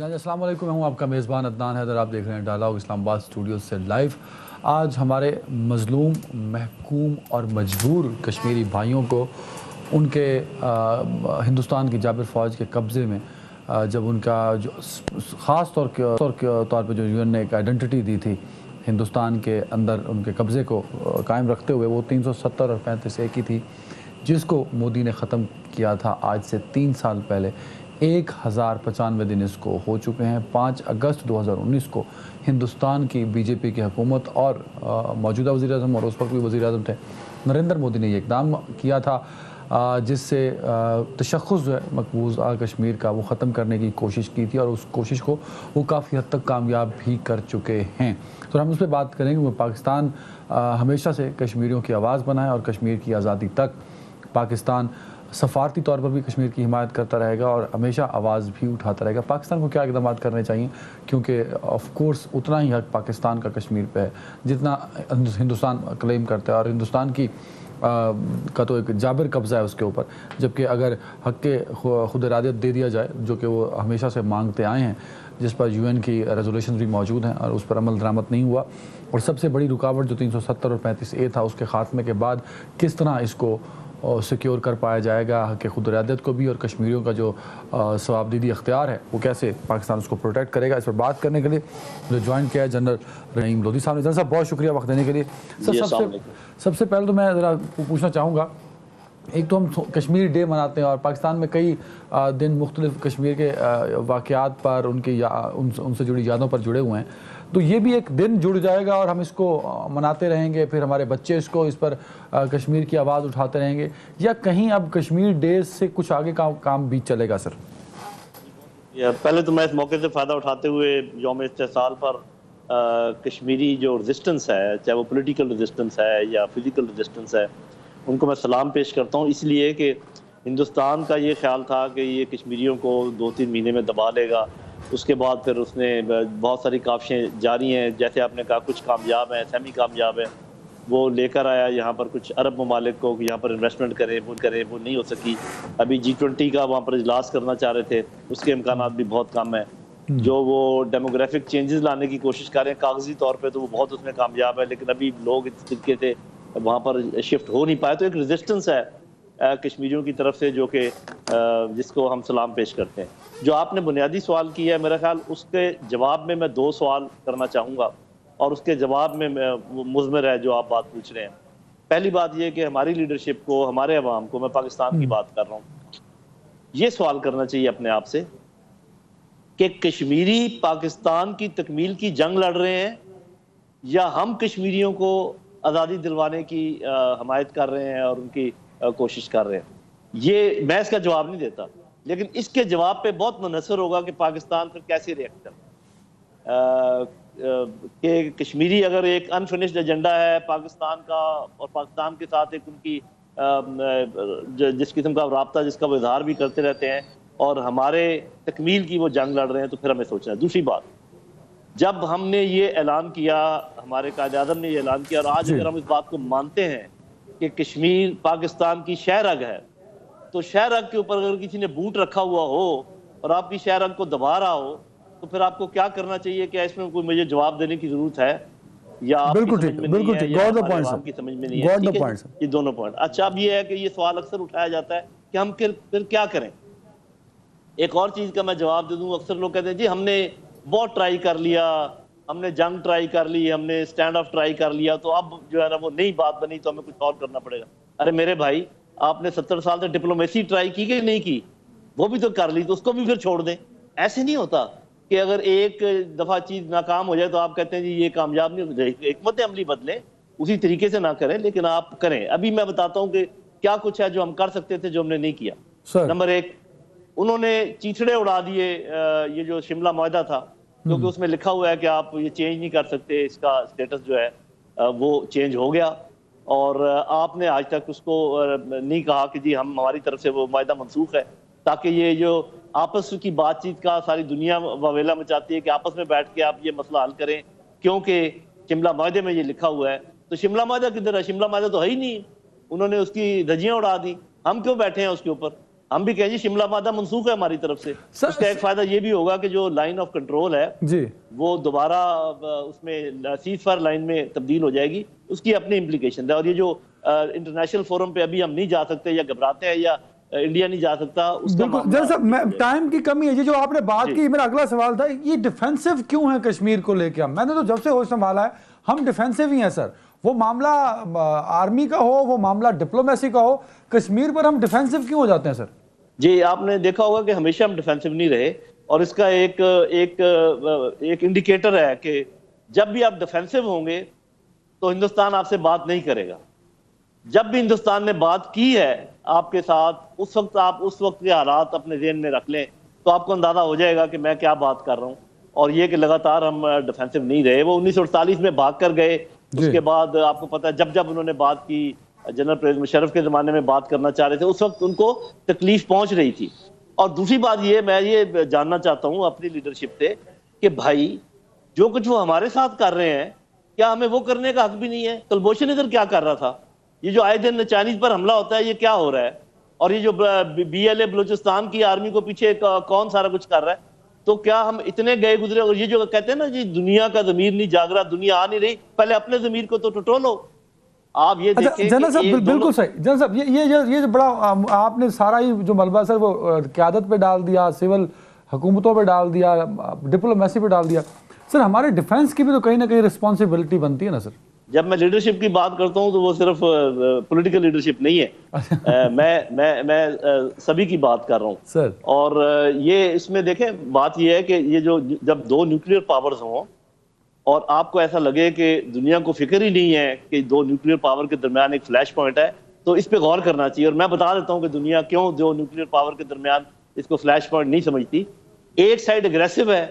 जी अस्सलाम वालेकुम, मैं हूँ आपका मेज़बान अदनान हैदर। आप देख रहे हैं डायलॉग इस्लामाबाद स्टूडियो से लाइव। आज हमारे मज़लूम, महकूम और मजबूर कश्मीरी भाइयों को उनके हिंदुस्तान की जाबिर फ़ौज के कब्ज़े में जब उनका जो ख़ास तौर पे जो यूएन ने एक आइडेंटिटी दी थी हिंदुस्तान के अंदर उनके कब्ज़े को कायम रखते हुए, वो 370 और 35A की थी, जिसको मोदी ने ख़त्म किया था आज से 3 साल पहले। 1095 दिन इसको हो चुके हैं। 5 अगस्त 2019 को हिंदुस्तान की बीजेपी की हुकूमत और मौजूदा वज़ीर-ए-आज़म और उस वक्त भी वज़ीर-ए-आज़म थे नरेंद्र मोदी ने ये इक़दाम किया था, जिससे तशख़्ख़ुस जो है मक़बूज़ कश्मीर का वो ख़त्म करने की कोशिश की थी और उस कोशिश को वो काफ़ी हद तक कामयाब भी कर चुके हैं। तो हम उस पर बात करेंगे। वो पाकिस्तान हमेशा से कश्मीरियों की आवाज़ बना है और कश्मीर की आज़ादी तक पाकिस्तान सफ़ारती तौर पर भी कश्मीर की हिमायत करता रहेगा और हमेशा आवाज़ भी उठाता रहेगा। पाकिस्तान को क्या इक़दाम करने चाहिए, क्योंकि ऑफ़ कोर्स उतना ही हक़ पाकिस्तान का कश्मीर पे है जितना हिंदुस्तान क्लेम करता है, और हिंदुस्तान की का तो एक जाबिर कब्ज़ा है उसके ऊपर। जबकि अगर हक़ के खुद इरादियत दे दिया जाए, जो कि वो हमेशा से मांगते आए हैं, जिस पर यूएन की रेजोल्यूशन भी मौजूद हैं और उस पर अमल दरामद नहीं हुआ, और सबसे बड़ी रुकावट जो 370 और 35A था उसके ख़ात्मे के बाद किस तरह इसको सिक्योर कर पाया जाएगा, हक़ खुद इरादत को भी, और कश्मीरियों का जो सवाबदीदी अख्तियार है वो कैसे पाकिस्तान उसको प्रोटेक्ट करेगा, इस पर बात करने के लिए जो ज्वाइन किया है जनरल रहीम लोधी साहब ने। जनरल साहब बहुत शुक्रिया वक्त देने के लिए। सबसे पहले तो मैं ज़रा पूछना चाहूँगा, एक तो हम कश्मीर डे मनाते हैं और पाकिस्तान में कई दिन मुख्तलिफ कश्मीर के वाक़यात पर उनसे जुड़ी यादों पर जुड़े हुए हैं, तो ये भी एक दिन जुड़ जाएगा और हम इसको मनाते रहेंगे, फिर हमारे बच्चे इसको इस पर कश्मीर की आवाज़ उठाते रहेंगे, या कहीं अब कश्मीर डे से कुछ आगे का काम भी चलेगा? सर पहले तो मैं इस मौके से फ़ायदा उठाते हुए यौम इस्तेसाल पर कश्मीरी जो रेजिस्टेंस है, चाहे वो पॉलिटिकल रेजिस्टेंस है या फिज़िकल रेजिस्टेंस है, उनको मैं सलाम पेश करता हूँ। इसलिए कि हिंदुस्तान का ये ख्याल था कि ये कश्मीरियों को 2-3 महीने में दबा लेगा। उसके बाद फिर उसने बहुत सारी काविशें जारी हैं, जैसे आपने कहा कुछ कामयाब हैं, सेमी कामयाब है। वो लेकर आया यहाँ पर कुछ अरब ममालिक को यहाँ पर इन्वेस्टमेंट करें, वो नहीं हो सकी। अभी G20 का वहाँ पर इजलास करना चाह रहे थे, उसके इम्कानात भी बहुत कम है। जो वो डेमोग्राफिक चेंजेस लाने की कोशिश कर रहे हैं कागजी तौर पे, तो वो बहुत उसमें कामयाब है, लेकिन अभी लोग इस तरीके से वहाँ पर शिफ्ट हो नहीं पाए। तो एक रेजिस्टेंस है कश्मीरियों की तरफ से, जो कि जिसको हम सलाम पेश करते हैं। जो आपने बुनियादी सवाल किया है, मेरा ख्याल उसके जवाब में मैं 2 सवाल करना चाहूँगा, और उसके जवाब में मुज़मिर है जो आप बात पूछ रहे हैं। पहली बात यह कि हमारी लीडरशिप को, हमारे अवाम को, मैं पाकिस्तान की बात कर रहा हूँ, ये सवाल करना चाहिए अपने आप से कि कश्मीरी पाकिस्तान की तकमील की जंग लड़ रहे हैं या हम कश्मीरियों को आज़ादी दिलवाने की हमायत कर रहे हैं और उनकी कोशिश कर रहे हैं। ये मैं इसका जवाब नहीं देता, लेकिन इसके जवाब पे बहुत मुनहसर होगा कि पाकिस्तान फिर कैसे रिएक्ट करता कि कश्मीरी अगर एक अनफिनिश्ड एजेंडा है पाकिस्तान का, और पाकिस्तान के साथ एक उनकी जिस किस्म का राब्ता जिसका वो इजहार भी करते रहते हैं, और हमारे तकमील की वो जंग लड़ रहे हैं, तो फिर हमें सोचना है। दूसरी बात, जब हमने ये ऐलान किया, हमारे कायदे-ए-आज़म ने ये ऐलान किया, और आज अगर हम इस बात को मानते हैं कि कश्मीर पाकिस्तान की शहरग है, तो शहरग के ऊपर अगर किसी ने बूट रखा हुआ हो और आपकी शहरग को दबा रहा हो, तो फिर आपको क्या करना चाहिए? क्या इसमें कोई मुझे जवाब देने की जरूरत है, या आपकी समझ में नहीं है, या आपकी समझ में नहीं है? ठीक है, ये दोनों पॉइंट। अच्छा, अब ये है कि ये सवाल अक्सर उठाया जाता है कि हम फिर क्या करें। एक और चीज का मैं जवाब दे दूं, अक्सर लोग कहते हैं जी हमने बहुत ट्राई कर लिया, हमने जंग ट्राई कर ली, हमने स्टैंड ऑफ ट्राई कर लिया, तो अब जो है ना वो नई बात बनी, तो हमें कुछ और करना पड़ेगा। अरे मेरे भाई, आपने 70 साल से डिप्लोमेसी ट्राई की कि नहीं की? वो भी तो कर ली, तो उसको भी फिर छोड़ दें। ऐसे नहीं होता कि अगर एक दफा चीज नाकाम हो जाए तो आप कहते हैं जी ये कामयाब नहीं हो जाए। हिकमत अमली बदलें, उसी तरीके से ना करें, लेकिन आप करें। अभी मैं बताता हूँ कि क्या कुछ है जो हम कर सकते थे जो हमने नहीं किया। नंबर 1, उन्होंने चीथड़े उड़ा दिए। ये जो शिमला मुआहदा था, क्योंकि उसमें लिखा हुआ है कि आप ये चेंज नहीं कर सकते, इसका स्टेटस जो है वो चेंज हो गया, और आपने आज तक उसको नहीं कहा कि जी हम हमारी तरफ से वो मुआहदा मनसूख है, ताकि ये जो आपस की बातचीत का सारी दुनिया वावेला मचाती है कि आपस में बैठ के आप ये मसला हल करें, क्योंकि शिमला मुआहदे में ये लिखा हुआ है। तो शिमला मुआहदा किधर है? शिमला मुआहदा तो है ही नहीं, उन्होंने उसकी धज्जियां उड़ा दी। हम क्यों बैठे हैं उसके ऊपर? हम भी कहें जी शिमला वादा मनसूख है हमारी तरफ से। सर- उसका एक फायदा ये भी होगा कि जो लाइन ऑफ कंट्रोल है जी वो दोबारा उसमें सीज फायर लाइन में तब्दील हो जाएगी, उसकी अपनी इम्प्लीकेशन है। और ये जो इंटरनेशनल फोरम पे अभी हम नहीं जा सकते या घबराते हैं या इंडिया नहीं जा सकता, उसका बिल्कुल मामला जरा साहब, टाइम की कमी है। ये जो आपने बात जी। की, मेरा अगला सवाल था, ये डिफेंसिव क्यों है कश्मीर को लेकर? मैंने तो जब से होश संभाला है हम डिफेंसिव ही हैं सर। वो मामला आर्मी का हो, वो मामला डिप्लोमेसी का हो, कश्मीर पर हम डिफेंसिव क्यों हो जाते हैं सर? जी, आपने देखा होगा कि हमेशा हम डिफेंसिव नहीं रहे, और इसका एक इंडिकेटर है कि जब भी आप डिफेंसिव होंगे तो हिंदुस्तान आपसे बात नहीं करेगा। जब भी हिंदुस्तान ने बात की है आपके साथ, उस वक्त के हालात अपने ज़हन में रख लें तो आपको अंदाजा हो जाएगा कि मैं क्या बात कर रहा हूँ। और ये कि लगातार हम डिफेंसिव नहीं रहे। वो 1948 में भाग कर गए, उसके बाद आपको पता है जब उन्होंने बात की, जनरल परवेज मुशर्रफ के ज़माने में बात करना चाह रहे थे, उस वक्त उनको तकलीफ पहुंच रही थी। और दूसरी बात मैं ये जानना चाहता हूँ अपनी लीडरशिप से कि भाई जो कुछ वो हमारे साथ कर रहे हैं, क्या हमें वो करने का हक भी नहीं है? कुलभूषण इधर क्या कर रहा था? ये जो आए दिन चाइनीज पर हमला होता है, ये क्या हो रहा है? और ये जो BLA बलूचिस्तान की आर्मी को पीछे कौन सारा कुछ कर रहा है? तो क्या हम इतने गए गुजरे? और ये जो कहते हैं ना जी दुनिया का ज़मीर नहीं जाग रहा, दुनिया आ नहीं रही, पहले अपने ज़मीर को तो टटोलो। आप ये देखें जनरल साहब, कि बिल्कुल सही जनरल साहब, ये जो बड़ा आपने सारा ही जो मलबा सर वो क़यादत पे डाल दिया, सिविल हुकूमतों पे डाल दिया, डिप्लोमेसी पे डाल दिया। सर हमारे डिफेंस की भी तो कहीं ना कहीं रिस्पॉन्सिबिलिटी बनती है ना सर? जब मैं लीडरशिप की बात करता हूं तो वो सिर्फ पॉलिटिकल लीडरशिप नहीं है। मैं सभी की बात कर रहा हूं सर। और ये इसमें देखें, बात ये है कि ये जो जब दो न्यूक्लियर पावर्स हों और आपको ऐसा लगे कि दुनिया को फिक्र ही नहीं है कि दो न्यूक्लियर पावर के दरमियान एक फ्लैश पॉइंट है, तो इस पे गौर करना चाहिए। और मैं बता देता हूं कि दुनिया क्यों दो न्यूक्लियर पावर के दरमियान इसको फ्लैश पॉइंट नहीं समझती। एक साइड अग्रेसिव है,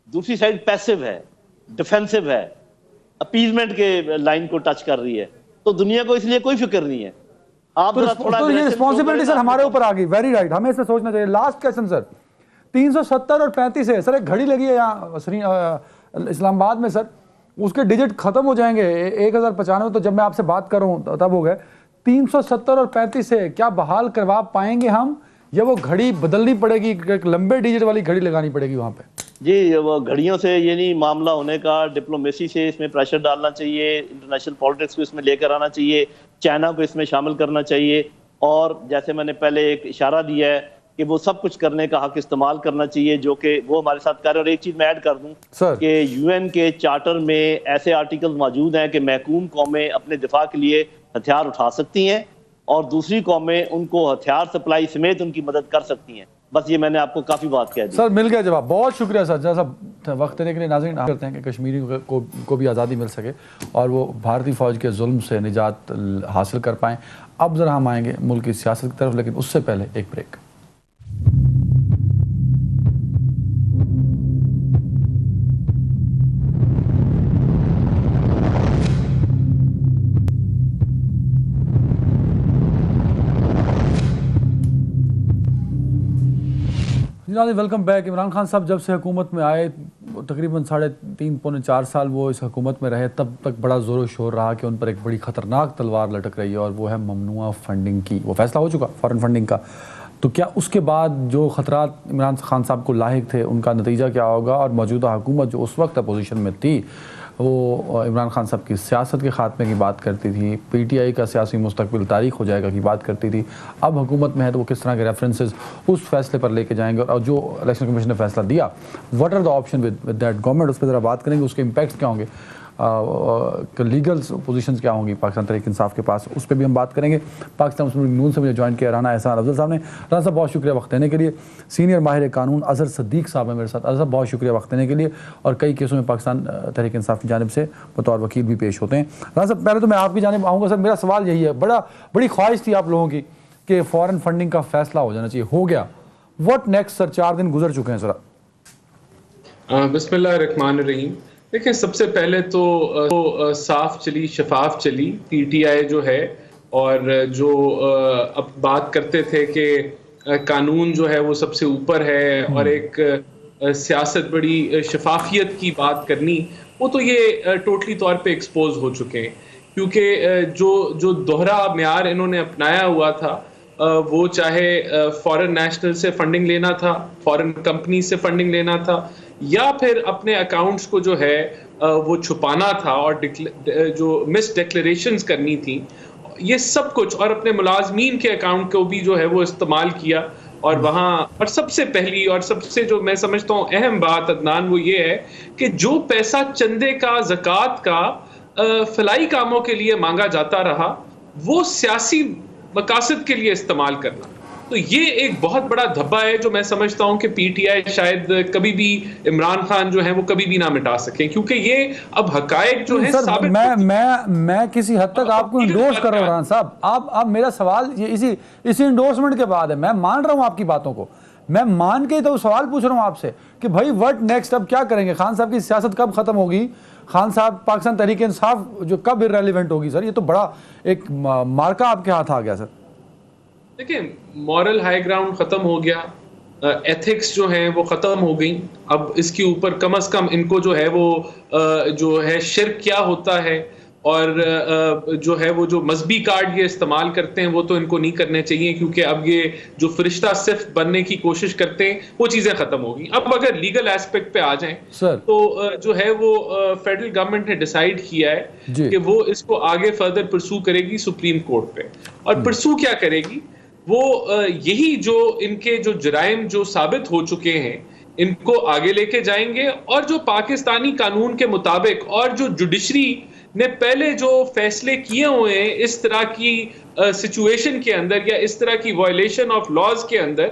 दूसरी साइड पैसिव है, डिफेंसिव है, अपीजमेंट के लाइन को टच कर रही है। तो दुनिया को इसलिए कोई फिक्र नहीं है। आप तो ये रिस्पॉन्सिबिलिटी सर हमारे ऊपर आ गई। वेरी राइट, हमें इसमें सोचना चाहिए। लास्ट क्वेश्चन सर, 370 और 35 है सर, एक घड़ी लगी है यहाँ इस्लामाबाद में सर, उसके डिजिट खत्म हो जाएंगे 1095। तो जब मैं आपसे बात कर रहा हूँ तब हो गए 370 और 35 है। क्या बहाल करवा पाएंगे हम, या वो घड़ी बदलनी पड़ेगी, एक लंबे डिजिट वाली घड़ी लगानी पड़ेगी वहां पे? जी, वो घड़ियों से ये नहीं मामला होने का, डिप्लोमेसी से इसमें प्रेशर डालना चाहिए, इंटरनेशनल पॉलिटिक्स को इसमें लेकर आना चाहिए, चाइना को इसमें शामिल करना चाहिए। और जैसे मैंने पहले एक इशारा दिया है कि वो सब कुछ करने का हक इस्तेमाल करना चाहिए जो कि वो हमारे साथ कर रहे हैं। और एक चीज़ मैं ऐड कर दूं कि UN के चार्टर में ऐसे आर्टिकल मौजूद हैं कि महकूम कौमें अपने दिफा के लिए हथियार उठा सकती हैं और दूसरी कौमें उनको हथियार सप्लाई समेत उनकी मदद कर सकती हैं। बस ये मैंने आपको काफ़ी बात कह दी। सर मिल गया जवाब, बहुत शुक्रिया सर। जैसा वक्त देने के लिए नाज़रीन करते हैं कि कश्मीरी को भी आज़ादी मिल सके और वो भारतीय फ़ौज के जुल्म से निजात हासिल कर पाएँ। अब ज़रा हम आएंगे मुल्क की सियासत की तरफ, लेकिन उससे पहले एक break. Welcome back. Imran Khan साहब जब से हुकूमत में आए, तकरीबन 3.5 पौने 4 साल वो इस हुकूमत में रहे, तब तक बड़ा ज़ोर शोर रहा कि उन पर एक बड़ी ख़तरनाक तलवार लटक रही है और वो है ममनुआ फंडिंग की। वो फैसला हो चुका फॉरेन फंडिंग का। तो क्या उसके बाद जो ख़तरात इमरान खान साहब को लाहिक थे उनका नतीजा क्या होगा? और मौजूदा हुकूमत जो उस वक्त अपोजिशन में थी वो इमरान खान साहब की सियासत के ख़ात्मे की बात करती थी, PTI का सियासी मुस्तकबिल तारीख हो जाएगा की बात करती थी। अब हुकूमत में है तो वो किस तरह के रेफरेंसेस उस फैसले पर लेके जाएंगे, और जो इलेक्शन कमीशन ने फैसला दिया, what are the option with that government, उस पर ज़रा बात करेंगे। उसके इम्पैक्ट्स क्या होंगे, लीगल पोजीशंस क्या होंगी पाकिस्तान तहरीक इंसाफ के पास, उस पर भी हम बात करेंगे। पाकिस्तान मुस्लिम लीग नून से मुझे ज्वाइन किया राना एहसान अफजल साहब ने। राना साहब बहुत शुक्रिया वक्त देने के लिए। सीनियर माहिर कानून अजहर सदीक साहब हैं मेरे साथ। अजहर साहब बहुत शुक्रिया वक्त देने के लिए, और कई केसों में पाकिस्तान तहरीक इंसाफ की जानिब से बतौर वकील भी पेश होते हैं। राना साहब पहले तो मैं आपकी जानिब आऊँगा सर। मेरा सवाल यही है, बड़ी ख्वाहिश थी आप लोगों की कि फ़ॉरेन फंडिंग का फैसला हो जाना चाहिए, हो गया, व्हाट नेक्स्ट सर? 4 दिन गुजर चुके हैं सर। बिस्मिल्लाहिर्रहमानिर्रहीम। देखिए, सबसे पहले तो साफ चली, शफाफ चली PTI जो है, और जो अब बात करते थे कि कानून जो है वो सबसे ऊपर है और एक सियासत बड़ी शफाफियत की बात करनी, वो तो ये टोटली तौर पे एक्सपोज हो चुके हैं। क्योंकि जो दोहरा म्यार इन्होंने अपनाया हुआ था वो चाहे फॉरेन नेशनल से फंडिंग लेना था, फॉरेन कंपनी से फंडिंग लेना था, या फिर अपने अकाउंट्स को जो है वो छुपाना था और जो मिस डिक्लेरेशंस करनी थी, ये सब कुछ, और अपने मुलाजमीन के अकाउंट को भी जो है वो इस्तेमाल किया। और वहाँ और सबसे पहली और सबसे जो मैं समझता हूँ अहम बात अदनान, वो ये है कि जो पैसा चंदे का, ज़कात का फलाई कामों के लिए मांगा जाता रहा, वो सियासी मकासद के लिए इस्तेमाल करना। तो ये एक बहुत बड़ा धब्बा है जो मैं समझता हूं कि पीटीआई शायद कभी भी, इमरान खान जो है वो कभी भी ना मिटा सके, क्योंकि ये अब हकायक जो है सर, साबित मैं किसी हद तक आपको इंडोर्स कर रहा हूँ इमरान साहब। आप मेरा सवाल ये इसी इंडोर्समेंट के बाद है। मैं मान रहा हूँ आपकी बातों को, मैं मान के तो सवाल पूछ रहा हूँ आपसे कि भाई व्हाट नेक्स्ट, अब क्या करेंगे? खान साहब की सियासत कब खत्म होगी? खान साहब, पाकिस्तान तहरीक इंसाफ जो कब इररेलेवेंट होगी? सर, ये तो बड़ा एक मार्का आपके हाथ आ गया सर। देखिए, मॉरल हाई ग्राउंड खत्म हो गया, एथिक्स जो हैं वो खत्म हो गई। अब इसके ऊपर कम से कम इनको जो है वो जो है शिर्क क्या होता है और जो है वो जो मजहबी कार्ड ये इस्तेमाल करते हैं, वो तो इनको नहीं करने चाहिए, क्योंकि अब ये जो फरिश्ता सिर्फ बनने की कोशिश करते हैं वो चीजें खत्म हो गई। अब अगर लीगल एस्पेक्ट पे आ जाएं सर, तो जो है वो फेडरल गवर्नमेंट ने डिसाइड किया है कि वो इसको आगे फर्दर परसू करेगी सुप्रीम कोर्ट पे। और परसू क्या करेगी? वो यही जो इनके जो जराइम जो साबित हो चुके हैं, इनको आगे लेके जाएंगे, और जो पाकिस्तानी कानून के मुताबिक और जो जुडिशरी ने पहले जो फैसले किए हुए हैं इस तरह की सिचुएशन के अंदर या इस तरह की वायलेशन ऑफ लॉज के अंदर,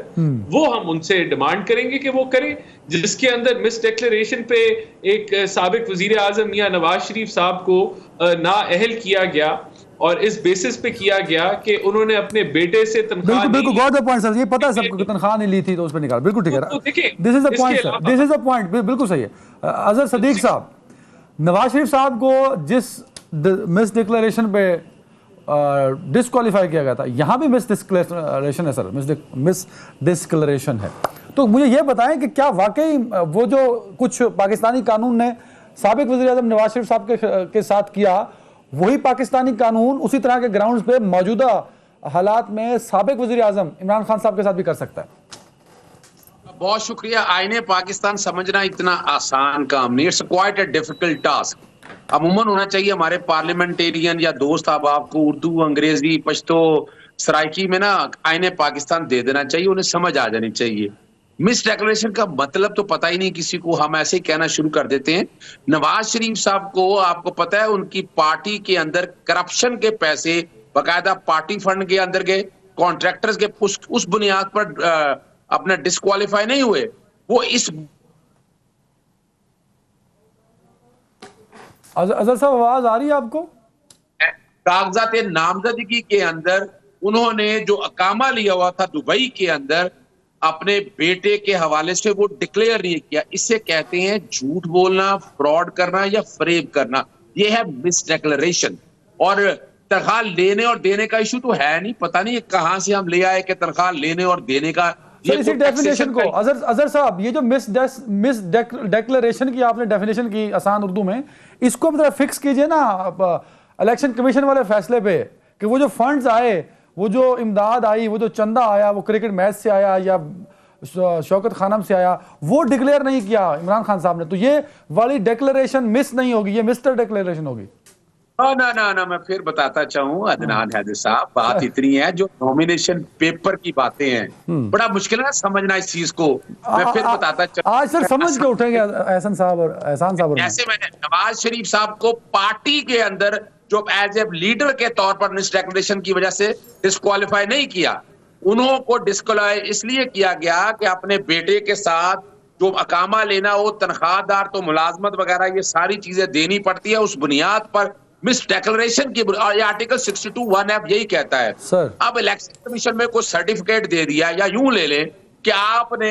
वो हम उनसे डिमांड करेंगे कि वो करें। जिसके अंदर मिस डिक्लेरेशन पे एक साबिक वजीर आजम मियां नवाज शरीफ साहब को नाअहल किया गया, और इस बेसिस पे किया गया कि उन्होंने अपने बेटे से तनख्वाह, बिल्कुल गॉट द पॉइंट सर, ये पता है सबको कि तनख्वाह नहीं ली थी तो उस पर निकाल, बिल्कुल ठीक है। तो देखिए, this is the point sir, this is the point, बिल्कुल सही है। अजहर सदीक साहब, नवाज शरीफ साहब को जिस मिस डिक्लेरेशन पे डिस्क्वालीफाई किया गया था, यहाँ भी मिस डिक्लेरेशन है सर, मिस डिक्लेरेशन है। तो मुझे ये बताएं कि क्या वाकई वो जो कुछ पाकिस्तानी कानून ने साबिक वज़ीर आज़म नवाज शरीफ साहब के साथ किया, वही पाकिस्तानी कानून उसी तरह के ग्राउंड्स पे मौजूदा हालात में साबिक वज़ीर आज़म इमरान खान साहब के साथ भी कर सकता है? बहुत शुक्रिया। आईने पाकिस्तान समझना इतना आसान काम नहीं, it's quite a difficult task. अमूमन होना चाहिए हमारे पार्लियामेंटेरियन या दोस्त अहबाब को उर्दू, अंग्रेजी, पश्तो, सराइकी में ना आईने पाकिस्तान दे देना चाहिए, उन्हें समझ आ जानी चाहिए। मिस डिक्लेरेशन का मतलब तो पता ही नहीं किसी को, हम ऐसे ही कहना शुरू कर देते हैं। नवाज शरीफ साहब को आपको पता है उनकी पार्टी के अंदर करप्शन के पैसे बाकायदा पार्टी फंड के अंदर गए, कॉन्ट्रैक्टर्स के उस बुनियाद पर अपना डिस्क्वालीफाई नहीं हुए। वो इस अजहर साहब, आवाज आ रही है आपको? कागजात नामजदगी के अंदर उन्होंने जो अकामा लिया हुआ था दुबई के अंदर, अपने बेटे के हवाले से वो डिक्लेयर नहीं किया। इससे कहते हैं झूठ बोलना, फ्रॉड करना या फरेब करना। ये है मिस डिक्लेरेशन। और तनख्वाह लेने और देने का इशू तो है नहीं, पता नहीं कहां से हम ले आए कि तनख्वाह लेने और देने का। इसी डेफिनेशन को अजहर साहब, ये जो मिस डिक्लेरेशन की आपने डेफिनेशन की आसान उर्दू में, इसको मतलब फिक्स कीजिए ना इलेक्शन कमीशन वाले फैसले पे, कि वो जो फंड्स आए, वो जो इमदाद आई, वो जो चंदा आया, वो क्रिकेट मैच से आया या शौकत खानम से आया, वो डिक्लेयर नहीं किया इमरान खान साहब ने, तो ये वाली डिक्लेरेशन मिस नहीं होगी, ये मिस्टर डिक्लेरेशन होगी। ना, मैं फिर बताता चाहूँ अदनान हैदर साहब, बात इतनी है जो नॉमिनेशन पेपर की बातें हैं, बड़ा मुश्किल है समझना इस चीज को। मैं फिर बताता चाहूँ, आज सर समझ के उठेंगे एहसान साहब। जैसे मैंने नवाज शरीफ साहब को पार्टी के अंदर जो एज ए लीडर के तौर पर मिस डिक्लेरेशन की वजह से डिस्क्वालीफाई नहीं किया, उन्हों को डिस्क्वालीफाई इसलिए किया गया कि अपने बेटे के साथ जो अकामा लेना हो, तनख्वाहदार तो मुलाजमत वगैरह ये सारी चीजें देनी पड़ती है, उस बुनियाद पर मिस डिक्लेरेशन की, और ये आर्टिकल 62(1)(f) यही कहता है। सर, अब इलेक्शन कमीशन में कोई सर्टिफिकेट दे दिया, या यूं ले लें कि आपने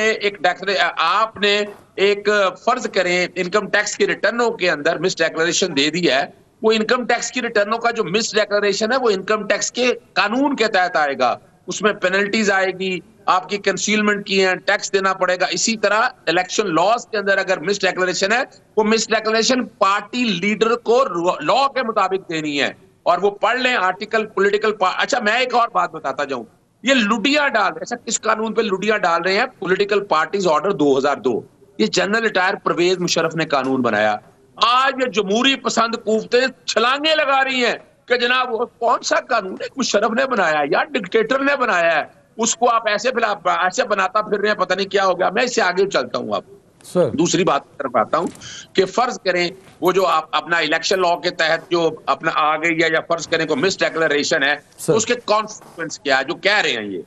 एक फर्ज करें इनकम टैक्स की रिटर्नों के अंदर मिस डिक्लेरेशन दे दिया है, वो इनकम टैक्स की रिटर्नों का जो मिस डिक्लेरेशन है वो इनकम टैक्स के कानून के तहत आएगा, उसमें पेनल्टीज आएगी, आपकी कंसीलमेंट की है, टैक्स देना पड़ेगा। इसी तरह इलेक्शन लॉज के अंदर अगर मिस डिक्लेरेशन है, वो मिस डिक्लेरेशन पार्टी लीडर को लॉ के मुताबिक देनी है, और वो पढ़ लें आर्टिकल पॉलिटिकल। अच्छा, मैं एक और बात बताता जाऊं, ये लुटियां डाल रहे हैं। ऐसा किस कानून पे लुटियां डाल रहे हैं? पॉलिटिकल पार्टीज ऑर्डर 2002, ये जनरल रिटायर परवेज मुशर्रफ ने कानून बनाया। आज ये जमहूरी पसंद कुव्वतें छलांगे लगा रही हैं कि जनाब वो कौन सा कानून है मुशर्रफ ने बनाया है या डिक्टेटर ने बनाया है, उसको आप ऐसे बनाता फिर रहे हैं, पता नहीं क्या हो गया। मैं इससे आगे चलता हूं। आप दूसरी बात तरफ आता हूं कि फर्ज करें वो जो आप अपना इलेक्शन लॉ के तहत जो अपना आ गई है, या फर्ज करें को मिस डिक्लेरेशन है, तो उसके कॉन्सिक्वेंस क्या है जो कह रहे हैं ये।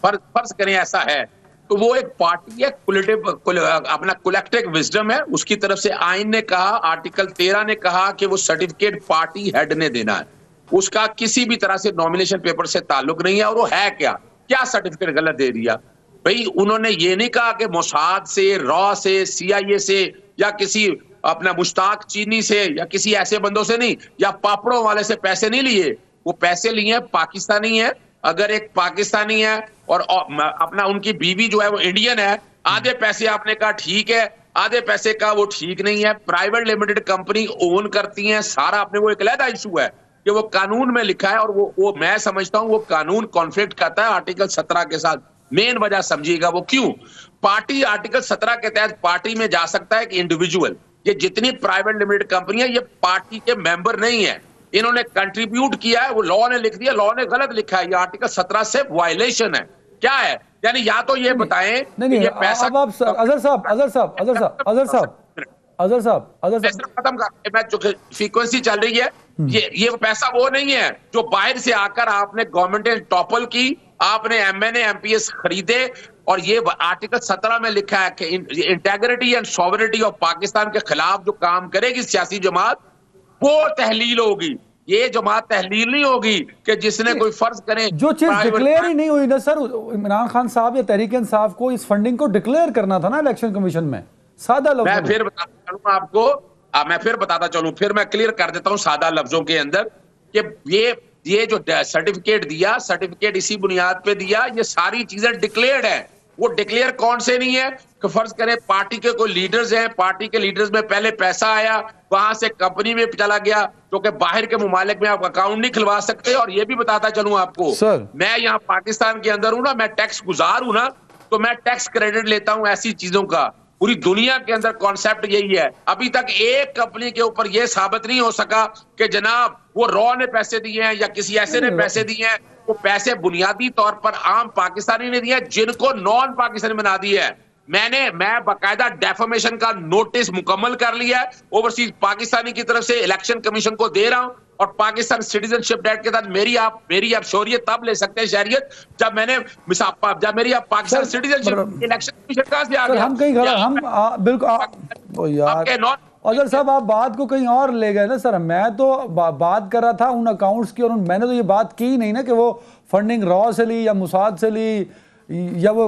फर्ज करें ऐसा है, तो वो एक पार्टी है, अपना कलेक्टिव विजडम है, उसकी तरफ से आइन ने कहा, आर्टिकल 13 ने कहा कि वो सर्टिफिकेट पार्टी हेड ने देना है, उसका किसी भी तरह से नॉमिनेशन पेपर से ताल्लुक नहीं है। और वो है क्या सर्टिफिकेट गलत दे दिया भाई? उन्होंने ये नहीं कहा कि मोसाद से, रॉ से, CIA से, या किसी अपना मुश्ताक चीनी से, या किसी ऐसे बंदों से नहीं, या पापड़ों वाले से पैसे नहीं लिए। वो पैसे लिए हैं, पाकिस्तानी है। अगर एक पाकिस्तानी है और अपना उनकी बीवी जो है वो इंडियन है, आधे पैसे आपने कहा ठीक है, आधे पैसे का वो ठीक नहीं है। प्राइवेट लिमिटेड कंपनी ओन करती है सारा, अपने वो एक अलग इशू है कि वो कानून में लिखा है, और वो मैं समझता हूं वो कानून कॉन्फ्लिक्ट करता है आर्टिकल 17 के साथ। मेन वजह समझिएगा वो क्यों। पार्टी आर्टिकल 17 के तहत पार्टी में जा सकता है कि इंडिविजुअल। ये जितनी प्राइवेट लिमिटेड कंपनी है ये पार्टी के मेंबर नहीं है, इन्होंने कंट्रीब्यूट किया है, वो लॉ ने लिख दिया, लॉ ने गलत लिखा है। ये आर्टिकल 17 से वायलेशन है। क्या है? यानी या तो ये बताएं नहीं, ये पैसा। अब आप अजहर साहब खत्म कर, मैं जो फ्रीक्वेंसी चल रही है, ये पैसा वो नहीं है जो बाहर से आकर आपने गवर्नमेंट ने टॉपल की, आपने MNA MPS खरीदे, और ये आर्टिकल 17 में लिखा है कि integrity and sovereignty of Pakistan के खिलाफ जो काम करेगी सियासी जमात, वो तहलील होगी। ये जमात तहलील नहीं होगी कि जिसने कोई फर्ज करे। जो चीज डिक्लेयर ही नहीं हुई ना सर, इमरान खान साहब या तहरीक इंसाफ को इस फंडिंग को डिक्लेयर करना था ना इलेक्शन कमीशन में, सादा लफ्ज़ों में। मैं फिर बताता चलूं आपको, फिर मैं क्लियर कर देता हूं सादा लफ्जों के अंदर कि ये जो सर्टिफिकेट दिया, सर्टिफिकेट इसी बुनियाद पे दिया, ये सारी चीजें डिक्लेयर्ड है। वो डिक्लेयर कौन से नहीं है कि फर्ज करें पार्टी के कोई लीडर्स हैं, पार्टी के लीडर्स में पहले पैसा आया, वहां से कंपनी में चला गया, जो कि बाहर के मुमालिक में आप अकाउंट नहीं खुलवा सकते। और ये भी बताता चलूं आपको सर, मैं यहाँ पाकिस्तान के अंदर हूं ना, मैं टैक्स गुजार हूं ना, तो मैं टैक्स क्रेडिट लेता हूं ऐसी चीजों का। पूरी दुनिया के अंदर कॉन्सेप्ट यही है। अभी तक एक कंपनी के ऊपर यह साबित नहीं हो सका कि जनाब वो रॉ ने पैसे दिए हैं या किसी ऐसे ने पैसे दिए हैं। वो पैसे बुनियादी तौर पर आम पाकिस्तानी ने दिए हैं, जिनको नॉन पाकिस्तानी बना दिया है। मैं बाकायदा डेफामेशन का नोटिस मुकम्मल कर लिया है, ओवरसीज पाकिस्तानी की तरफ से इलेक्शन कमीशन को दे रहा हूं। और पाकिस्तान सिटीजनशिप एक्ट के तहत मेरी आप शोरियत तब ले सकते हैं, शहरियत, जब मेरी आप पाकिस्तान सिटीजनशिप। इलेक्शन कमीशन कहां से आ गया? हम कहीं बिल्कुल यार अजहर साहब, आप बात को कहीं और ले गए ना सर। मैं तो बात कर रहा था उन अकाउंट्स की, और मैंने तो ये बात की नहीं ना कि वो फंडिंग रॉ से ली या मुसाद से ली, या वो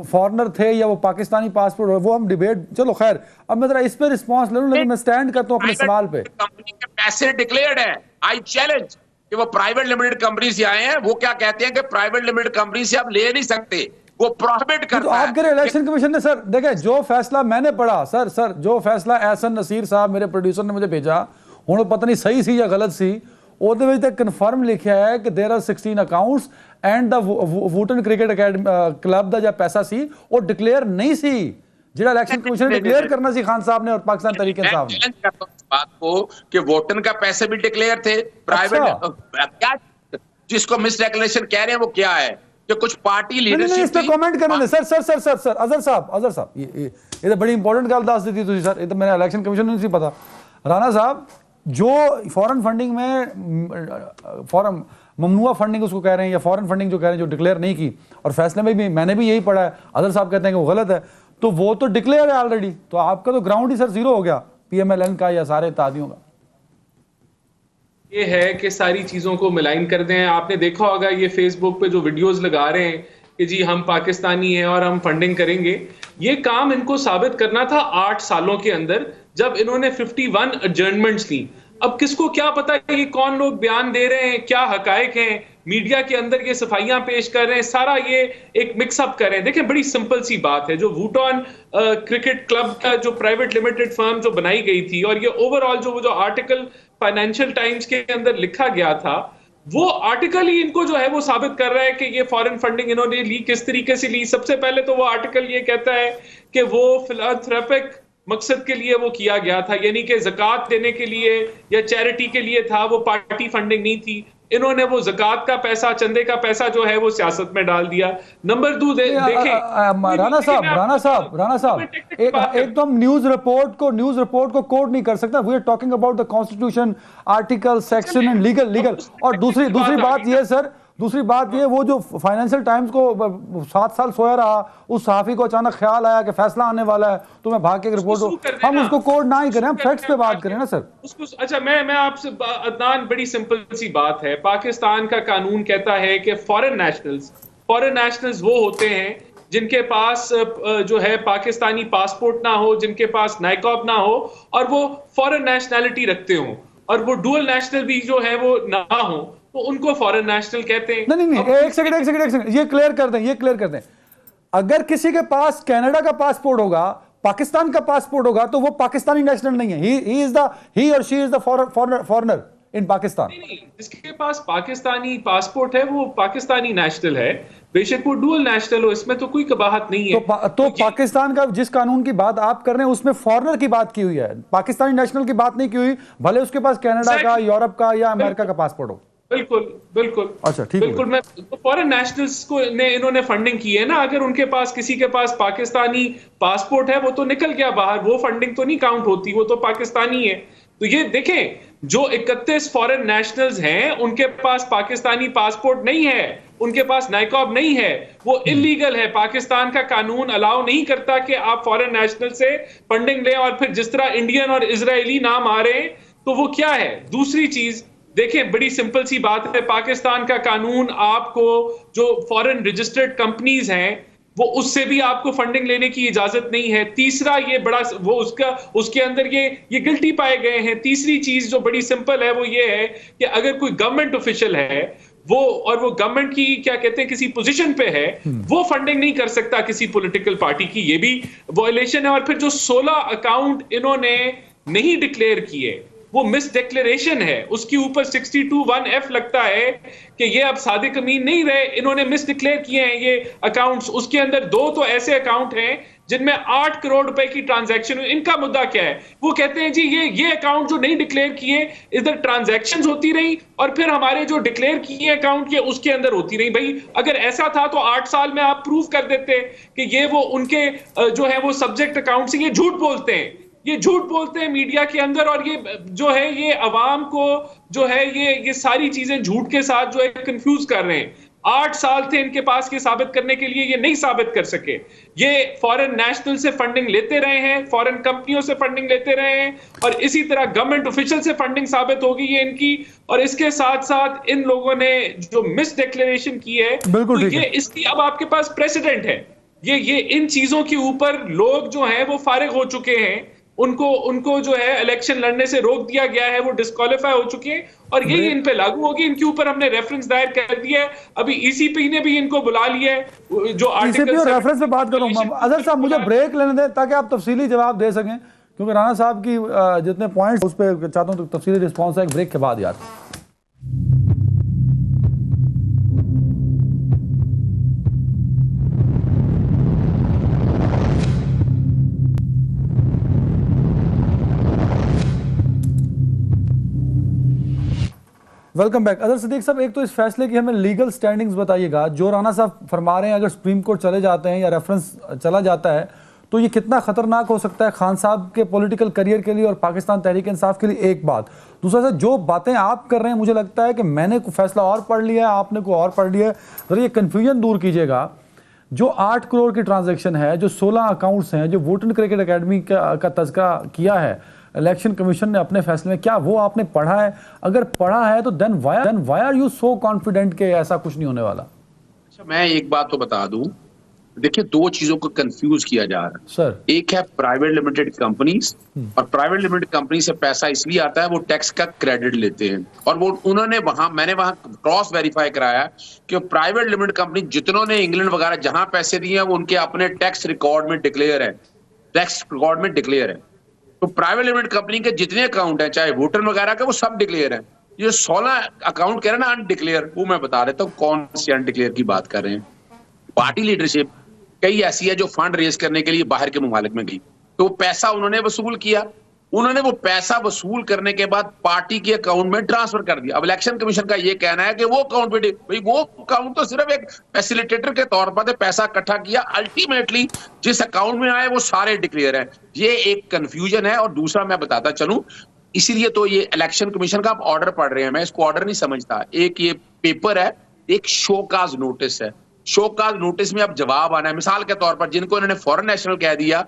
फॉरेनर थे या वो पाकिस्तानी पासपोर्ट, वो हम डिबेट, चलो खैर। अब मैं जरा इस पे रिस्पांस ले लूं, लेकिन मैं स्टैंड करता हूं अपने सवाल पे। कंपनी के पैसे डिक्लेयर्ड है, आई चैलेंज कि वो प्राइवेट लिमिटेड कंपनी से आए हैं। वो क्या कहते हैं कि प्राइवेट लिमिटेड कंपनी से आप ले नहीं सकते, वो प्रोहिबिट करता है। तो आपके इलेक्शन कमीशन ने सर देखे, जो फैसला मैंने पढ़ा सर जो फैसला एहसन नसीर साहब मेरे प्रोड्यूसर ने मुझे भेजा, हुण पता नहीं सही सी या गलत सी, ਉਹਦੇ ਵਿੱਚ ਤਾਂ ਕਨਫਰਮ ਲਿਖਿਆ ਹੈ ਕਿ देयर आर 16 ਅਕਾਊਂਟਸ ਐਂਡ ਦਾ ਵੂਟਨ ਕ੍ਰਿਕਟ ਅਕੈਡਮੀ ਕਲੱਬ ਦਾ ਜਿਹੜਾ ਪੈਸਾ ਸੀ ਉਹ ਡਿਕਲੇਅਰ ਨਹੀਂ ਸੀ, ਜਿਹੜਾ ਇਲੈक्शन कमीशन ने डिक्लेयर करना सी खान साहब ने और पाकिस्तान तहरीक इंसाफ ने। बात को कि वोटन का पैसे भी डिक्लेयर थे प्राइवेट। क्या जिसको मिस डिक्लेरेशन कह रहे हैं वो क्या है कि कुछ पार्टी लीडरशिप इस पे कमेंट करने दे। सर अजहर साहब ये तो बड़ी इंपॉर्टेंट गल दस दी तुसी सर, ये तो मेरा इलेक्शन कमीशन नहीं पता। राणा साहब, जो फॉरेन फंडिंग में फॉरेन ममनुआ फंडिंग उसको कह रहे हैं, या फॉरेन फंडिंग जो कह रहे हैं जो डिक्लेयर नहीं की, और फैसले में भी मैंने भी यही पढ़ा है, अदर साहब कहते हैं कि वो गलत है, तो वो तो डिक्लेयर है ऑलरेडी। तो आपका तो ग्राउंड ही सर जीरो हो गया PMLN का या सारे इत्यादियों का। ये है कि सारी चीजों को मिलाइन कर दें। आपने देखा होगा ये फेसबुक पे जो वीडियोस लगा रहे हैं कि जी हम पाकिस्तानी हैं और हम फंडिंग करेंगे, ये काम इनको साबित करना था 8 सालों के अंदर, जब इन्होंने 51 एडजर्नमेंट्स ली। अब किसको क्या पता कि कौन लोग बयान दे रहे हैं, क्या हकायक हैं, मीडिया के अंदर ये सफाइयां पेश कर रहे हैं, सारा ये एक मिक्सअप कर रहे हैं। देखें, बड़ी सिंपल सी बात है, जो वूटन क्रिकेट क्लब का जो प्राइवेट लिमिटेड फर्म जो बनाई गई थी, और ये ओवरऑल जो आर्टिकल फाइनेंशियल टाइम्स के अंदर लिखा गया था, वो आर्टिकल ही इनको जो है वो साबित कर रहा है कि ये फॉरेन फंडिंग इन्होंने ली, किस तरीके से ली। सबसे पहले तो वो आर्टिकल ये कहता है कि वो फिलैंथ्रोपिक मकसद के लिए वो किया गया था, यानी कि ज़कात देने के लिए या चैरिटी के लिए था, वो पार्टी फंडिंग नहीं थी। इन्होंने वो ज़कात का पैसा, चंदे का पैसा जो है वो सियासत में डाल दिया। नंबर 2 देखें राणा साहब एक तो हम न्यूज रिपोर्ट को कोट नहीं कर सकता। We are talking about the constitution, article, section and legal. और दूसरी बात ये सर, दूसरी बात ये, वो जो फाइनेंशियल टाइम्स को 7 साल सोया रहा, उस सहाफी को अचानक ख्याल आया कि फैसला आने वाला है तो मैं भाग के रिपोर्ट, हम उसको कोड ना ही करें, हम फैक्ट्स पे बात करें ना सर। उसको अच्छा, मैं आपसे, अदनान, बड़ी सिंपल सी बात है। पाकिस्तान का कानून कहता है कि फॉरेन नेशनल्स वो होते हैं जिनके पास जो है पाकिस्तानी पासपोर्ट ना हो, जिनके पास नाइकॉब ना हो और वो फॉरेन नेशनैलिटी रखते हो, और वो डुअल नेशनल भी जो है वो ना हो, तो उनको फॉरेन नेशनल कहते हैं। नहीं, एक सेकंड, ये क्लियर कर दें। अगर किसी के पास कनाडा का पासपोर्ट होगा, पाकिस्तान का पासपोर्ट होगा, तो वो पाकिस्तानी नेशनल नहीं है। ही और शी इज द फॉरेनर इन पाकिस्तान। नहीं, जिसके पास पाकिस्तानी पासपोर्ट है वो पाकिस्तानी नेशनल है, बेशक वो डुअल नेशनल हो, इसमें तो कोई कबाहत नहीं है। तो पाकिस्तान का जिस कानून की बात आप कर रहे हैं उसमें फॉरेनर की बात की हुई है, पाकिस्तानी नेशनल की बात नहीं की हुई, भले उसके पास कनाडा का, यूरोप का या अमेरिका का पासपोर्ट हो। बिल्कुल। अच्छा, ठीक है। बिल्कुल, मैं फॉरेन नेशनल्स को इन्होंने फंडिंग की है ना। अगर उनके पास, किसी के पास पाकिस्तानी पासपोर्ट है, वो तो निकल गया बाहर, वो फंडिंग तो नहीं काउंट होती, वो तो पाकिस्तानी है। तो ये देखें, जो 31 फॉरेन नेशनल्स हैं, उनके पास पाकिस्तानी पासपोर्ट नहीं है, उनके पास नाइकॉब नहीं है, वो इलीगल है। पाकिस्तान का कानून अलाउ नहीं करता कि आप फॉरेन नेशनल से फंडिंग लें, और फिर जिस तरह इंडियन और इजरायली नाम आ रहे हैं, तो वो क्या है। दूसरी चीज देखें, बड़ी सिंपल सी बात है, पाकिस्तान का कानून आपको, जो फॉरेन रजिस्टर्ड कंपनीज हैं, वो उससे भी आपको फंडिंग लेने की इजाजत नहीं है। तीसरा, ये बड़ा वो उसके अंदर ये गिल्टी पाए गए हैं। तीसरी चीज जो बड़ी सिंपल है वो ये है कि अगर कोई गवर्नमेंट ऑफिशियल है वो, और वो गवर्नमेंट की क्या कहते हैं किसी पोजीशन पे है, वो फंडिंग नहीं कर सकता किसी पॉलिटिकल पार्टी की, ये भी वायलेशन है। और फिर जो 16 अकाउंट इन्होंने नहीं डिक्लेयर किए, वो मिस डिक्लेरेशन है, उसके ऊपर 62(1)(f लगता है कि ये अब सादिक अमीन नहीं रहे, इन्होंने मिस डिक्लेयर किए हैं ये अकाउंट्स। उसके अंदर 2 तो ऐसे अकाउंट हैं जिनमें 8 करोड़ रुपए की ट्रांजैक्शन हुई। इनका मुद्दा क्या है? वो कहते हैं जी ये अकाउंट जो नहीं डिक्लेयर किए, इधर ट्रांजैक्शंस होती रही, और फिर हमारे जो डिक्लेयर किए अकाउंट ये उसके अंदर होती रही। भाई, अगर ऐसा था तो 8 साल में आप प्रूव कर देते कि ये वो उनके जो है वो सब्जेक्ट अकाउंट से। ये झूठ बोलते हैं, ये झूठ बोलते हैं मीडिया के अंदर, और ये जो है ये अवाम को जो है ये सारी चीजें झूठ के साथ जो है कंफ्यूज कर रहे हैं। 8 साल थे इनके पास ये साबित करने के लिए, ये नहीं साबित कर सके। ये फॉरेन नेशनल से फंडिंग लेते रहे हैं, फॉरेन कंपनियों से फंडिंग लेते रहे हैं, और इसी तरह गवर्नमेंट ऑफिशियल से फंडिंग साबित होगी ये इनकी। और इसके साथ साथ इन लोगों ने जो मिस डिक्लेरेशन की है, तो ये इसकी अब आपके पास प्रेसिडेंट है। ये इन चीजों के ऊपर लोग जो हैं वो फारिग हो चुके हैं, उनको जो है इलेक्शन लड़ने से रोक दिया गया है, वो डिस्क्वालीफाई हो चुके हैं, और यही इन पे लागू होगी। इनके ऊपर हमने रेफरेंस दायर कर दिया है, अभी ईसीपी ने भी इनको बुला लिया है। जो आर्टिकल और रेफरेंस पे बात करूं, अजहर साहब मुझे ब्रेक लेने दें ताकि आप तफसीली जवाब दे सकें, क्योंकि राणा साहब की जितने पॉइंट्स उस पर चाहता हूं तो तफसीली रिस्पॉन्स है एक ब्रेक के बाद। यार वेलकम बैक। अदर सिद्दीक साहब, एक तो इस फैसले की हमें लीगल स्टैंडिंग्स बताइएगा। जो राणा साहब फरमा रहे हैं, अगर सुप्रीम कोर्ट चले जाते हैं या रेफरेंस चला जाता है तो ये कितना खतरनाक हो सकता है खान साहब के पॉलिटिकल करियर के लिए और पाकिस्तान तहरीक इंसाफ के लिए, एक बात। दूसरा सर, जो बातें आप कर रहे हैं, मुझे लगता है कि मैंने को फैसला और पढ़ लिया है, आपने को और पढ़ लिया है, जरा ये कन्फ्यूजन दूर कीजिएगा। जो 8 करोड़ की ट्रांजेक्शन है, जो 16 अकाउंट्स हैं, जो वोटन क्रिकेट अकेडमी का तज़किरा किया है इलेक्शन कमीशन ने अपने फैसले में, क्या वो आपने पढ़ा है? अगर पढ़ा है तो then why are you so confident कि ऐसा कुछ नहीं होने वाला? अच्छा, मैं एक बात तो बता दूं, देखिए 2 चीजों को कंफ्यूज किया जा रहा है सर। एक है प्राइवेट लिमिटेड कंपनीज, और प्राइवेट लिमिटेड कंपनी से पैसा इसलिए आता है वो टैक्स का क्रेडिट लेते हैं, और वो मैंने वहां क्रॉस वेरीफाई कराया कि प्राइवेट लिमिटेड कंपनी जितनों ने इंग्लैंड वगैरह जहां पैसे दिए हैं वो उनके अपने टैक्स रिकॉर्ड में डिक्लेयर है। तो प्राइवेट लिमिटेड कंपनी के जितने अकाउंट हैं, चाहे वोटर वगैरह के, वो सब डिक्लेयर हैं। ये 16 अकाउंट कह रहे हैं ना अनडिक्लेयर, वो मैं बता देता हूँ कौन से अनडिक्लेयर की बात कर रहे हैं। पार्टी लीडरशिप कई ऐसी है जो फंड रेज करने के लिए बाहर के ममालिक में गई, तो पैसा उन्होंने वसूल किया, उन्होंने वो पैसा वसूल करने के बाद पार्टी के अकाउंट में ट्रांसफर कर दिया। अब इलेक्शन कमीशन का ये कहना है कि वो अकाउंट पे, भाई वो अकाउंट तो सिर्फ एक फैसिलिटेटर के तौर पर पैसा इकट्ठा किया, अल्टीमेटली जिस अकाउंट में आए वो सारे डिक्लेयर हैं। ये एक कंफ्यूजन है। और दूसरा मैं बताता चलूं, इसीलिए तो ये इलेक्शन कमीशन का आप ऑर्डर पढ़ रहे हैं, मैं इसको ऑर्डर नहीं समझता। एक ये पेपर है, एक शोकाज नोटिस है। शोकाज नोटिस में अब जवाब आना है। मिसाल के तौर पर जिनको इन्होंने फॉरेन नेशनल कह दिया,